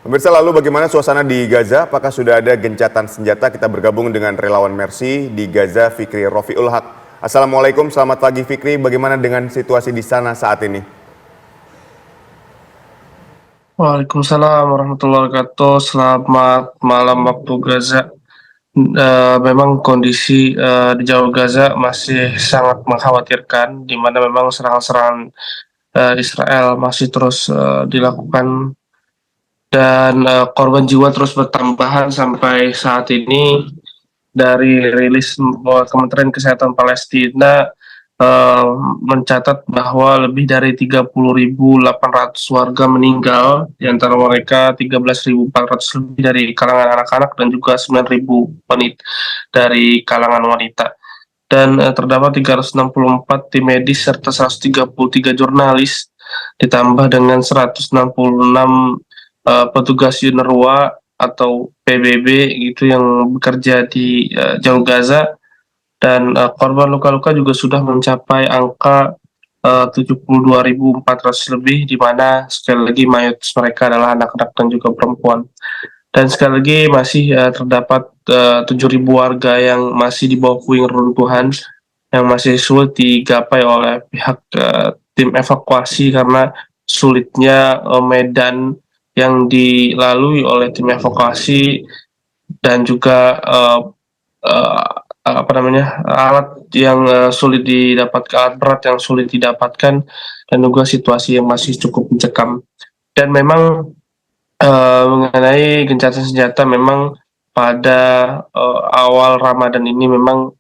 Pemirsa, lalu bagaimana suasana di Gaza? Apakah sudah ada gencatan senjata? Kita bergabung dengan relawan Mercy di Gaza, Fikri Rofiul Haq. Assalamualaikum, selamat pagi Fikri. Bagaimana dengan situasi di sana saat ini? Waalaikumsalam warahmatullahi wabarakatuh. Selamat malam waktu Gaza. Memang kondisi di Jalur Gaza masih sangat mengkhawatirkan, di mana memang serangan-serangan Israel masih terus dilakukan dan korban jiwa terus bertambahan sampai saat ini. Dari rilis Kementerian Kesehatan Palestina eh, mencatat bahwa lebih dari 30.800 warga meninggal, di antara mereka 13.400 lebih dari kalangan anak-anak dan juga 9.000 wanita dari kalangan wanita. Dan terdapat 364 tim medis serta 133 jurnalis, ditambah dengan 166 petugas UNRWA atau PBB gitu yang bekerja di Jalur Gaza, dan korban luka-luka juga sudah mencapai angka 72.400 lebih, di mana sekali lagi mayoritas mereka adalah anak-anak dan juga perempuan. Dan sekali lagi masih terdapat 7.000 warga yang masih di bawah puing reruntuhan yang masih sulit digapai oleh pihak tim evakuasi karena sulitnya medan yang dilalui oleh tim evakuasi, dan juga uh, apa namanya, alat yang sulit didapatkan, alat berat yang sulit didapatkan, dan juga situasi yang masih cukup mencekam. Dan memang mengenai gencatan senjata, memang pada awal Ramadan ini memang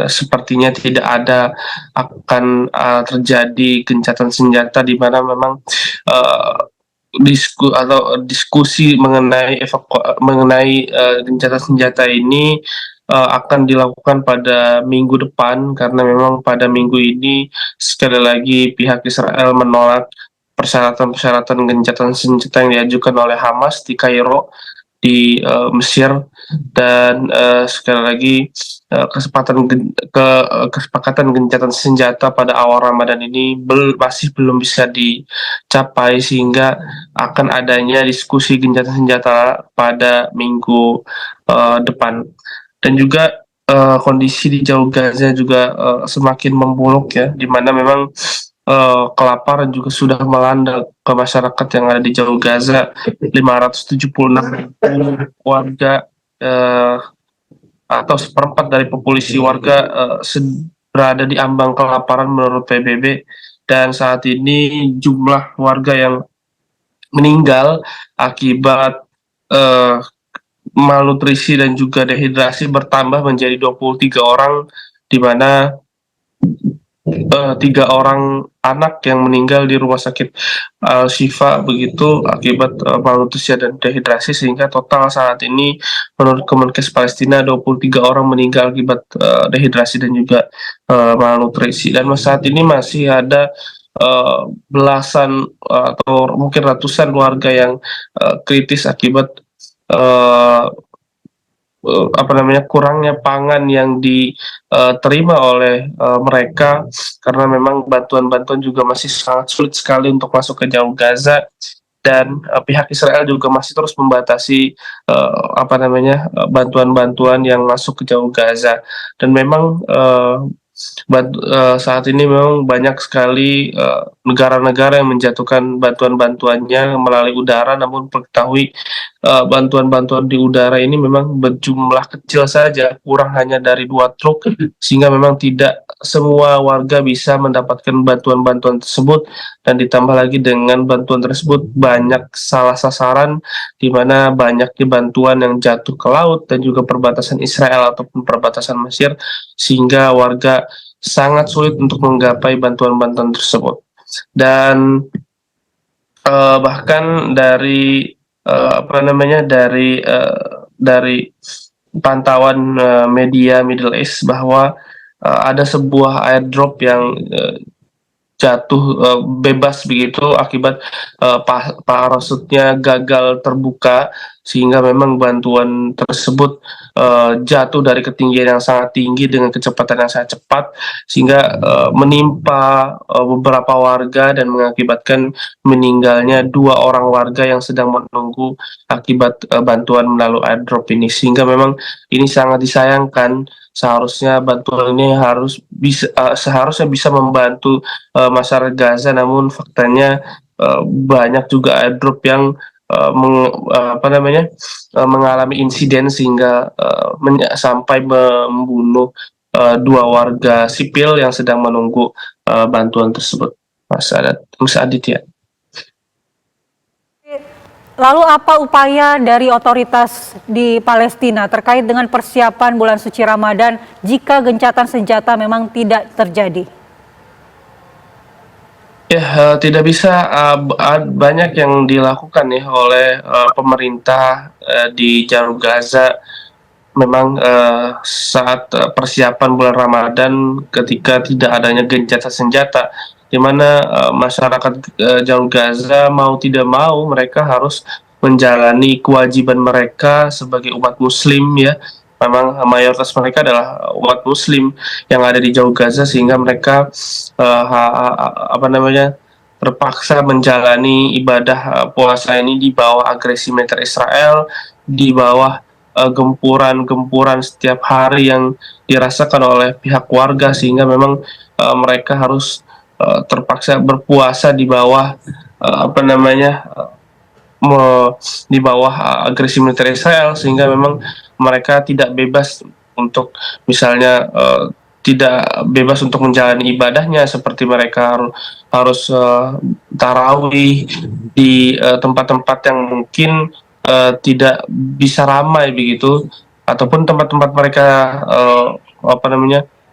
sepertinya tidak ada akan terjadi gencatan senjata, di mana memang uh, diskusi mengenai gencatan senjata ini akan dilakukan pada minggu depan, karena memang pada minggu ini sekali lagi pihak Israel menolak persyaratan-persyaratan gencatan senjata yang diajukan oleh Hamas di Kairo, di Mesir. Dan sekali lagi kesepakatan gencatan senjata pada awal Ramadan ini masih belum bisa dicapai, sehingga akan adanya diskusi gencatan senjata pada minggu depan. Dan juga kondisi di Jalur Gaza juga semakin memburuk ya, di mana memang kelaparan juga sudah melanda ke masyarakat yang ada di Jalur Gaza. 576 warga atau seperempat dari populasi warga berada di ambang kelaparan menurut PBB. Dan saat ini jumlah warga yang meninggal akibat eh, malnutrisi dan juga dehidrasi bertambah menjadi 23 orang, di mana 3 orang anak yang meninggal di rumah sakit Al-Shifa begitu akibat malnutrisi dan dehidrasi, sehingga total saat ini menurut Kemenkes Palestina 23 orang meninggal akibat dehidrasi dan juga malnutrisi. Dan saat ini masih ada belasan atau mungkin ratusan warga yang kritis akibat uh, apa namanya, kurangnya pangan yang diterima oleh mereka, karena memang bantuan-bantuan juga masih sangat sulit sekali untuk masuk ke Jalur Gaza. Dan pihak Israel juga masih terus membatasi apa namanya, bantuan-bantuan yang masuk ke Jalur Gaza. Dan memang saat ini memang banyak sekali negara-negara yang menjatuhkan bantuan-bantuannya melalui udara, namun ketahui bantuan-bantuan di udara ini memang berjumlah kecil saja, kurang hanya dari 2 truk, sehingga memang tidak semua warga bisa mendapatkan bantuan-bantuan tersebut. Dan ditambah lagi dengan bantuan tersebut banyak salah sasaran, di mana banyaknya bantuan yang jatuh ke laut dan juga perbatasan Israel ataupun perbatasan Mesir, sehingga warga sangat sulit untuk menggapai bantuan-bantuan tersebut. Dan bahkan dari apa namanya, dari pantauan media Middle East, bahwa ada sebuah airdrop yang jatuh bebas begitu akibat parasutnya gagal terbuka, sehingga memang bantuan tersebut jatuh dari ketinggian yang sangat tinggi dengan kecepatan yang sangat cepat, sehingga menimpa beberapa warga dan mengakibatkan meninggalnya 2 orang warga yang sedang menunggu akibat bantuan melalui airdrop ini. Sehingga memang ini sangat disayangkan, seharusnya bantuan ini seharusnya bisa membantu masyarakat Gaza, namun faktanya banyak juga airdrop yang mengalami insiden sehingga sampai membunuh 2 warga sipil yang sedang menunggu bantuan tersebut, Mas Aditya. Lalu apa upaya dari otoritas di Palestina terkait dengan persiapan bulan suci Ramadan jika gencatan senjata memang tidak terjadi? Ya, tidak bisa, banyak yang dilakukan ya oleh pemerintah di jalur Gaza. Memang saat persiapan bulan Ramadan, ketika tidak adanya gencatan senjata, di mana masyarakat jalur Gaza mau tidak mau mereka harus menjalani kewajiban mereka sebagai umat Muslim ya. Memang mayoritas mereka adalah umat Muslim yang ada di jalur Gaza, sehingga mereka terpaksa menjalani ibadah puasa ini di bawah agresi militer Israel, di bawah gempuran-gempuran setiap hari yang dirasakan oleh pihak warga, sehingga memang mereka harus terpaksa berpuasa di bawah di bawah agresi militer Israel, sehingga memang mereka tidak bebas untuk misalnya tidak bebas untuk menjalani ibadahnya, seperti mereka harus tarawih di tempat-tempat yang mungkin tidak bisa ramai begitu, ataupun tempat-tempat mereka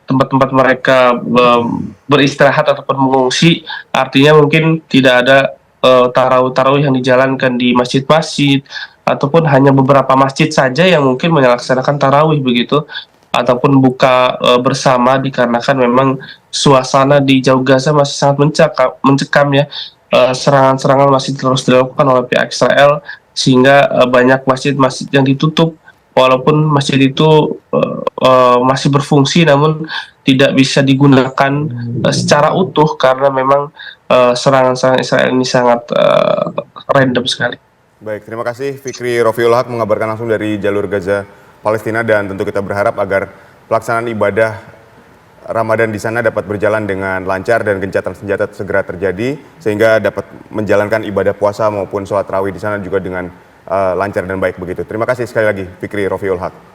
tempat-tempat mereka beristirahat ataupun mengungsi. Artinya mungkin tidak ada tarawih yang dijalankan di masjid-masjid, ataupun hanya beberapa masjid saja yang mungkin melaksanakan tarawih begitu, ataupun buka bersama, dikarenakan memang suasana di jalur Gaza masih sangat mencekam ya. Serangan-serangan masih terus dilakukan oleh pihak Israel, sehingga banyak masjid-masjid yang ditutup, walaupun masjid itu masih berfungsi namun tidak bisa digunakan secara utuh, karena memang serangan-serangan Israel ini sangat random sekali. Baik, terima kasih Fikri Rofiul Haq mengabarkan langsung dari jalur Gaza, Palestina, dan tentu kita berharap agar pelaksanaan ibadah Ramadan di sana dapat berjalan dengan lancar dan gencatan senjata segera terjadi, sehingga dapat menjalankan ibadah puasa maupun sholat tarawih di sana juga dengan lancar dan baik begitu. Terima kasih sekali lagi Fikri Rofiul Haq.